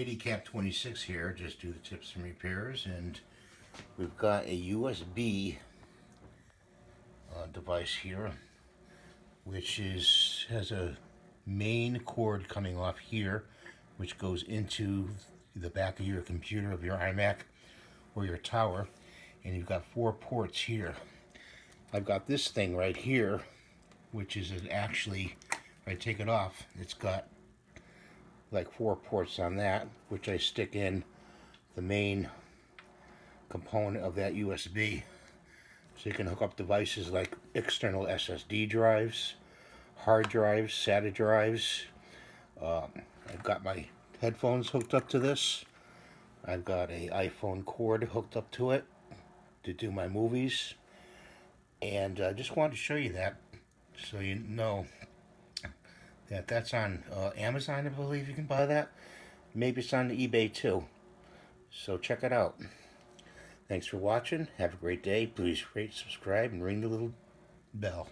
Cap 26 here, just do the tips and repairs, and we've got a USB device here, which has a main cord coming off here, which goes into the back of your computer, of your iMac or your tower, and you've got 4 ports here. I've got this thing right here, which is actually, if I take it off, it's got like 4 ports on that, which I stick in the main component of that USB. So you can hook up devices like external SSD drives, hard drives, SATA drives. I've got my headphones hooked up to this. I've got a iPhone cord hooked up to it to do my movies. And I just wanted to show you that so you know that that's on Amazon, I believe you can buy that. Maybe it's on eBay too. So check it out. Thanks for watching. Have a great day. Please rate, subscribe, and ring the little bell.